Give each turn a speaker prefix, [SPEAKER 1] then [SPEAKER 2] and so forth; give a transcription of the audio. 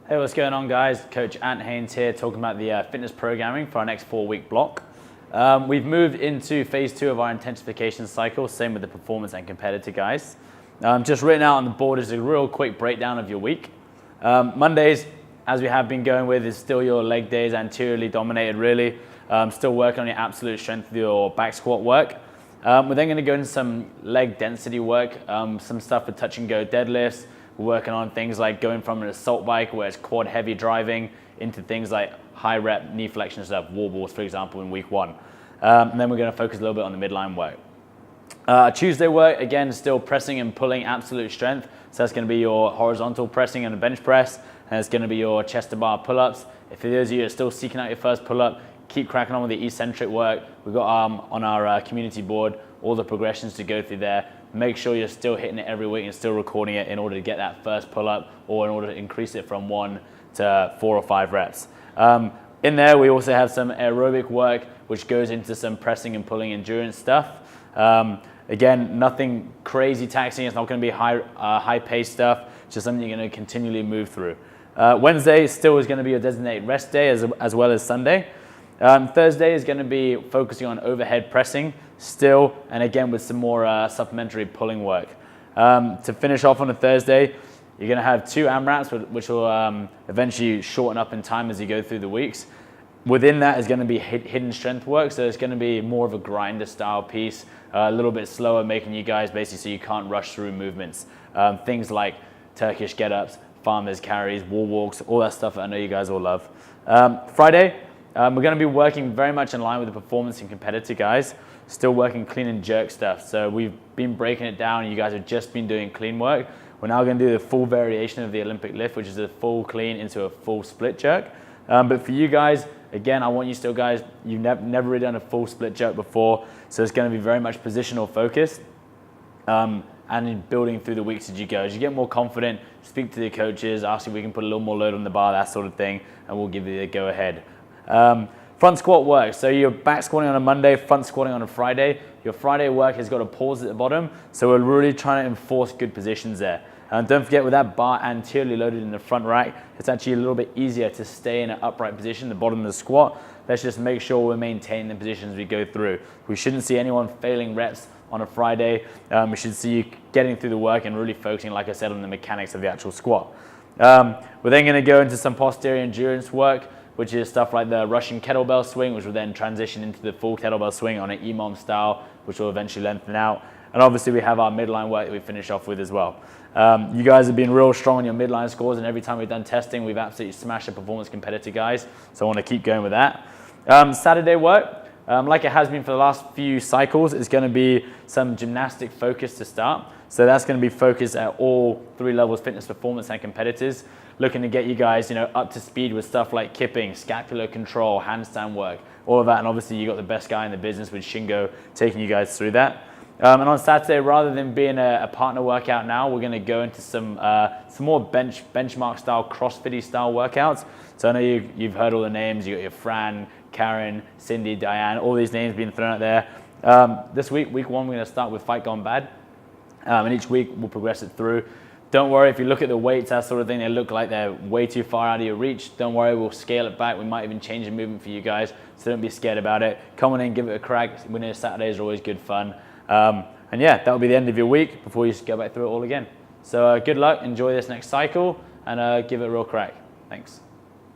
[SPEAKER 1] Hey, what's going on, guys? Coach Ant Haynes here, talking about the fitness programming for our next 4-week block. We've moved into phase 2 of our intensification cycle, same with the performance and competitor guys. Just written out on the board is a real quick breakdown of your week. Mondays, as we have been going with, is still your leg days, anteriorly dominated really. Still working on your absolute strength of your back squat work. We're then going to go into some leg density work, some stuff with touch and go deadlifts. We're working on things like going from an assault bike where it's quad heavy driving into things like high rep knee flexion stuff, wall balls, for example, in week 1. And then we're going to focus a little bit on the midline work. Tuesday work, again, still pressing and pulling absolute strength. So that's going to be your horizontal pressing and a bench press. And it's going to be your chest to bar pull-ups. If for those of you who are still seeking out your first pull-up, keep cracking on with the eccentric work. We've got on our community board all the progressions to go through there. Make sure you're still hitting it every week and still recording it in order to get that first pull-up or in order to increase it from 1 to 4 or 5 reps. In there, we also have some aerobic work, which goes into some pressing and pulling endurance stuff. Again, nothing crazy taxing. It's not going to be high-paced stuff. It's just something you're going to continually move through. Wednesday still is going to be your designated rest day as well as Sunday. Thursday is going to be focusing on overhead pressing still, and again with some more supplementary pulling work. To finish off on a Thursday, you're going to have 2 AMRAPs, which will eventually shorten up in time as you go through the weeks. Within that is going to be hidden strength work, so it's going to be more of a grinder style piece, a little bit slower, making you guys basically so you can't rush through movements. Things like Turkish get-ups, farmers carries, wall walks, all that stuff that I know you guys all love. Friday, we're going to be working very much in line with the performance and competitor guys, still working clean and jerk stuff. So we've been breaking it down. You guys have just been doing clean work. We're now going to do the full variation of the Olympic lift, which is a full clean into a full split jerk. But for you guys, again, I want you still guys, you've never really done a full split jerk before. So it's going to be very much positional focused. And in building through the weeks as you go. As you get more confident, speak to the coaches, ask if we can put a little more load on the bar, that sort of thing, and we'll give you the go ahead. Front squat work. So you're back squatting on a Monday, front squatting on a Friday. Your Friday work has got a pause at the bottom. So we're really trying to enforce good positions there. And don't forget, with that bar anteriorly loaded in the front rack, it's actually a little bit easier to stay in an upright position, the bottom of the squat. Let's just make sure we're maintaining the positions as we go through. We shouldn't see anyone failing reps on a Friday. We should see you getting through the work and really focusing, like I said, on the mechanics of the actual squat. We're then going to go into some posterior endurance work, which is stuff like the Russian kettlebell swing, which will then transition into the full kettlebell swing on an EMOM style, which will eventually lengthen out. And obviously we have our midline work that we finish off with as well. You guys have been real strong on your midline scores, and every time we've done testing, we've absolutely smashed the performance competitor guys. So I want to keep going with that. Saturday work, like it has been for the last few cycles, is going to be some gymnastic focus to start. So that's going to be focused at all 3 levels, fitness, performance, and competitors. Looking to get you guys, up to speed with stuff like kipping, scapular control, handstand work, all of that. And obviously you got the best guy in the business with Shingo taking you guys through that. And on Saturday, rather than being a partner workout now, we're going to go into some more benchmark style, CrossFit style workouts. So I know you've heard all the names. You got your Fran, Karen, Cindy, Diane, all these names being thrown out there. This week 1, we're going to start with Fight Gone Bad. And each week we'll progress it through. Don't worry if you look at the weights, that sort of thing, they look like they're way too far out of your reach. Don't worry, we'll scale it back. We might even change the movement for you guys, so don't be scared about it. Come on in, give it a crack. Winning Saturdays are always good fun. And yeah, that'll be the end of your week before you just go back through it all again. So good luck, enjoy this next cycle, and give it a real crack. Thanks.